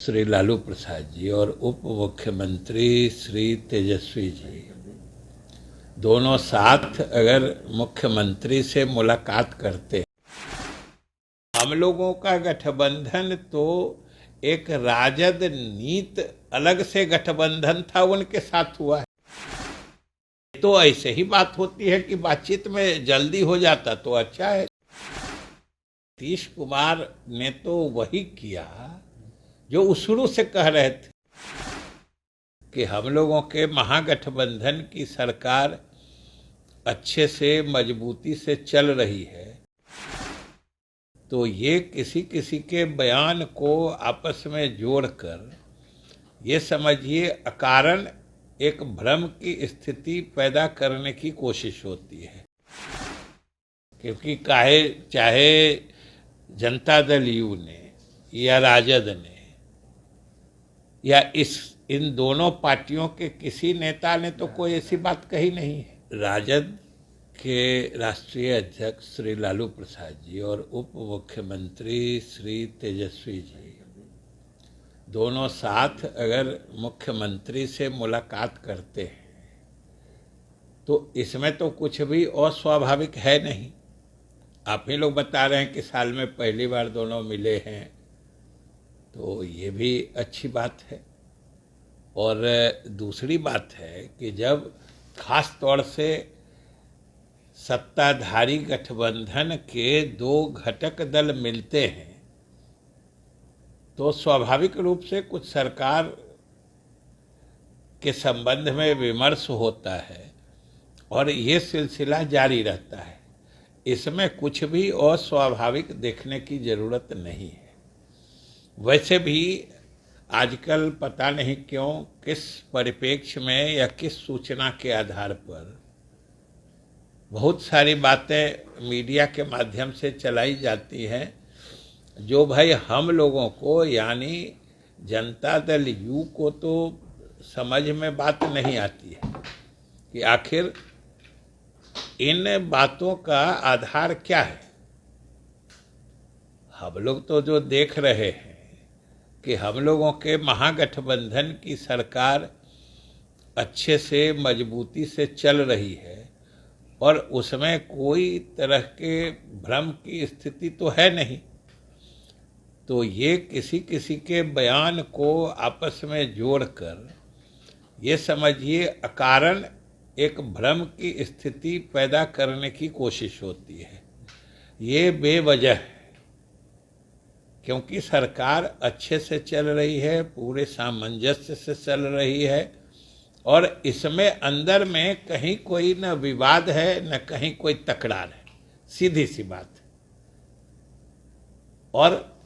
श्री लालू प्रसाद जी और उप मुख्यमंत्री श्री तेजस्वी जी दोनों साथ अगर मुख्यमंत्री से मुलाकात करते, हम लोगों का गठबंधन तो एक राजद नीत अलग से गठबंधन था, उनके साथ हुआ है। तो ऐसे ही बात होती है कि बातचीत में जल्दी हो जाता तो अच्छा है। नीतीश कुमार ने तो वही किया जो शुरू से कह रहे थे कि हम लोगों के महागठबंधन की सरकार अच्छे से मजबूती से चल रही है। तो ये किसी किसी के बयान को आपस में जोड़कर ये समझिए अकारण एक भ्रम की स्थिति पैदा करने की कोशिश होती है, क्योंकि चाहे जनता दल यू ने या राजद ने या इन दोनों पार्टियों के किसी नेता ने तो कोई ऐसी बात कही नहीं है। राजद के राष्ट्रीय अध्यक्ष श्री लालू प्रसाद जी और उप मुख्यमंत्री श्री तेजस्वी जी दोनों साथ अगर मुख्यमंत्री से मुलाकात करते हैं तो इसमें तो कुछ भी अस्वाभाविक है नहीं। आप ही लोग बता रहे हैं कि साल में पहली बार दोनों मिले हैं, तो ये भी अच्छी बात है। और दूसरी बात है कि जब खास तौर से सत्ताधारी गठबंधन के दो घटक दल मिलते हैं तो स्वाभाविक रूप से कुछ सरकार के संबंध में विमर्श होता है और ये सिलसिला जारी रहता है। इसमें कुछ भी अस्वाभाविक देखने की जरूरत नहीं है। वैसे भी आजकल पता नहीं क्यों किस परिप्रेक्ष्य में या किस सूचना के आधार पर बहुत सारी बातें मीडिया के माध्यम से चलाई जाती हैं जो भाई हम लोगों को यानी जनता दल यू को तो समझ में बात नहीं आती है कि आखिर इन बातों का आधार क्या है। हम लोग तो जो देख रहे हैं कि हम लोगों के महागठबंधन की सरकार अच्छे से मजबूती से चल रही है और उसमें कोई तरह के भ्रम की स्थिति तो है नहीं। तो ये किसी किसी के बयान को आपस में जोड़कर ये समझिए अकारण एक भ्रम की स्थिति पैदा करने की कोशिश होती है। ये बेवजह है, क्योंकि सरकार अच्छे से चल रही है, पूरे सामंजस्य से चल रही है और इसमें अंदर में कहीं कोई न विवाद है न कहीं कोई तकरार है, सीधी सी बात है। और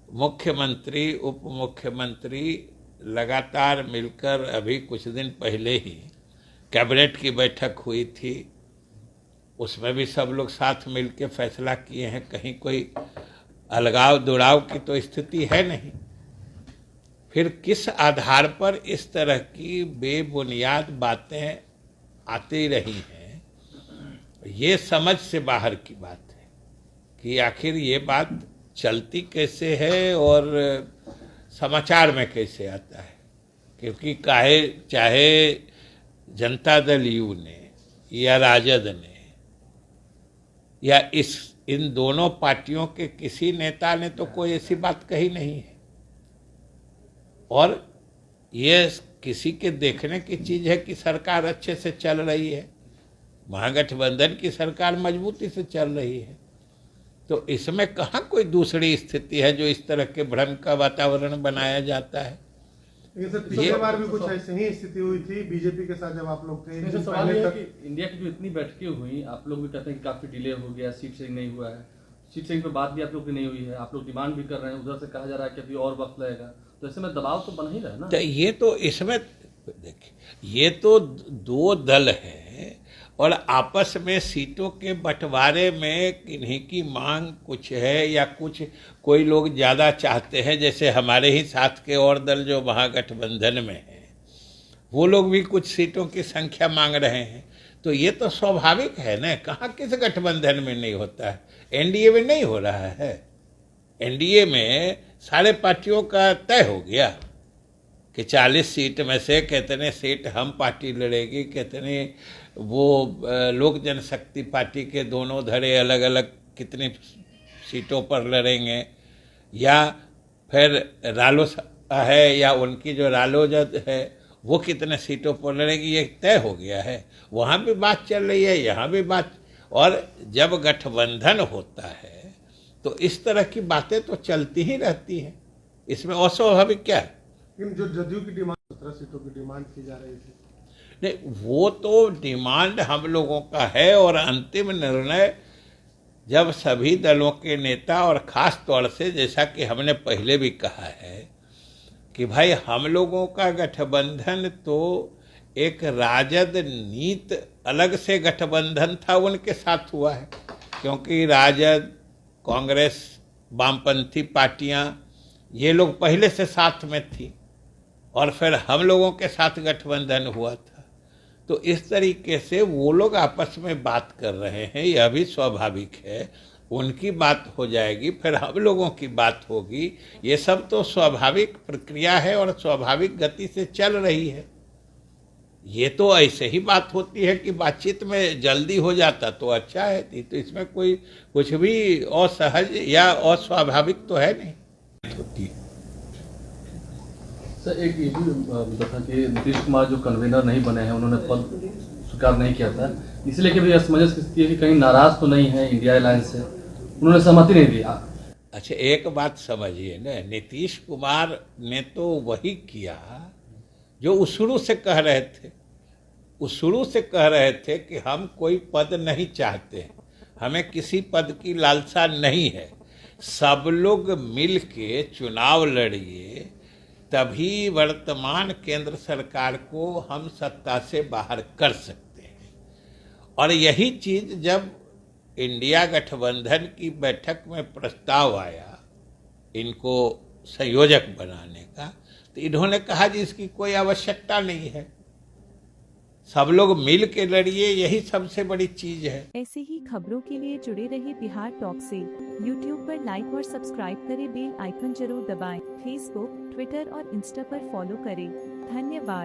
मुख्यमंत्री उप मुख्यमंत्री लगातार मिलकर अभी कुछ दिन पहले ही कैबिनेट की बैठक हुई थी, उसमें भी सब लोग साथ मिलकर फैसला किए हैं। कहीं कोई अलगाव दुड़ाव की तो स्थिति है नहीं। फिर किस आधार पर इस तरह की बेबुनियाद बातें आती रही हैं, ये समझ से बाहर की बात है कि आखिर ये बात चलती कैसे है और समाचार में कैसे आता है। क्योंकि चाहे जनता दल यू ने या राजद ने या इन दोनों पार्टियों के किसी नेता ने तो कोई ऐसी बात कही नहीं है। और ये किसी के देखने की चीज़ है कि सरकार अच्छे से चल रही है, महागठबंधन की सरकार मजबूती से चल रही है। तो इसमें कहाँ कोई दूसरी स्थिति है जो इस तरह के भ्रम का वातावरण बनाया जाता है। पिछली बार भी कुछ ऐसे ही स्थिति हुई थी बीजेपी के साथ जब आप लोग थे। सवाल ये है कि इंडिया की जो इतनी बैठकें हुई, आप लोग भी कहते हैं कि काफी डिले हो गया, सीट शेयरिंग नहीं हुआ है, सीट शेयरिंग पे बात भी आप लोग की नहीं हुई है, आप लोग डिमांड भी कर रहे हैं, उधर से कहा जा रहा है कि अभी और वक्त लगेगा, तो ऐसे में दबाव तो बन ही रहा है ना। तो ये तो इसमें देखिए ये तो दो दल है और आपस में सीटों के बंटवारे में किन्हीं की मांग कुछ है या कुछ कोई लोग ज़्यादा चाहते हैं। जैसे हमारे ही साथ के और दल जो महागठबंधन में हैं वो लोग भी कुछ सीटों की संख्या मांग रहे हैं। तो ये तो स्वाभाविक है ना, कहाँ किस गठबंधन में नहीं होता है। एनडीए में नहीं हो रहा है, एनडीए में सारे पार्टियों का तय हो गया कि 40 सीट में से कितने सीट हम पार्टी लड़ेगी, कितने वो लोक जनशक्ति पार्टी के दोनों धड़े अलग अलग कितनी सीटों पर लड़ेंगे, या फिर रालोसपा है या उनकी जो रालोजद है वो कितने सीटों पर लड़ेगी, ये तय हो गया है। वहाँ भी बात चल रही है, यहाँ भी बात। और जब गठबंधन होता है तो इस तरह की बातें तो चलती ही रहती हैं, इसमें अस्वाभाविक क्या है? लेकिन जो जदयू की डिमांड 17 सीटों की डिमांड की जा रही थी, नहीं, वो तो डिमांड हम लोगों का है, और अंतिम निर्णय जब सभी दलों के नेता, और खास तौर से जैसा कि हमने पहले भी कहा है कि भाई हम लोगों का गठबंधन तो एक राजद नीत अलग से गठबंधन था, उनके साथ हुआ है, क्योंकि राजद, कांग्रेस, वामपंथी पार्टियां ये लोग पहले से साथ में थी और फिर हम लोगों के साथ गठबंधन हुआ था। तो इस तरीके से वो लोग आपस में बात कर रहे हैं, यह भी स्वाभाविक है। उनकी बात हो जाएगी, फिर हम लोगों की बात होगी, ये सब तो स्वाभाविक प्रक्रिया है और स्वाभाविक गति से चल रही है। ये तो ऐसे ही बात होती है कि बातचीत में जल्दी हो जाता तो अच्छा है, तो इसमें कोई कुछ भी असहज या अस्वाभाविक तो है नहीं होती। सर एक ये भी मुद्दा था कि नीतीश कुमार जो कन्वीनर नहीं बने हैं, उन्होंने पद स्वीकार नहीं किया था, इसलिए कि भी असमंजस की स्थिति है कि कहीं नाराज तो नहीं है इंडिया अलायंस से, उन्होंने सहमति नहीं दिया। अच्छा, एक बात समझिए ना, नीतीश कुमार ने तो वही किया जो वो शुरू से कह रहे थे। वो शुरू से कह रहे थे कि हम कोई पद नहीं चाहते, हमें किसी पद की लालसा नहीं है, सब लोग मिल के चुनाव लड़िए, तभी वर्तमान केंद्र सरकार को हम सत्ता से बाहर कर सकते हैं। और यही चीज जब इंडिया गठबंधन की बैठक में प्रस्ताव आया इनको संयोजक बनाने का, तो इन्होंने कहा जी इसकी कोई आवश्यकता नहीं है, सब लोग मिल के लड़िए, यही सबसे बड़ी चीज है। ऐसे ही खबरों के लिए जुड़े रहिए बिहार टॉक से। यूट्यूब पर लाइक और सब्सक्राइब करें, बेल आइकन जरूर दबाएं। फेसबुक, ट्विटर और इंस्टा पर फॉलो करें। धन्यवाद।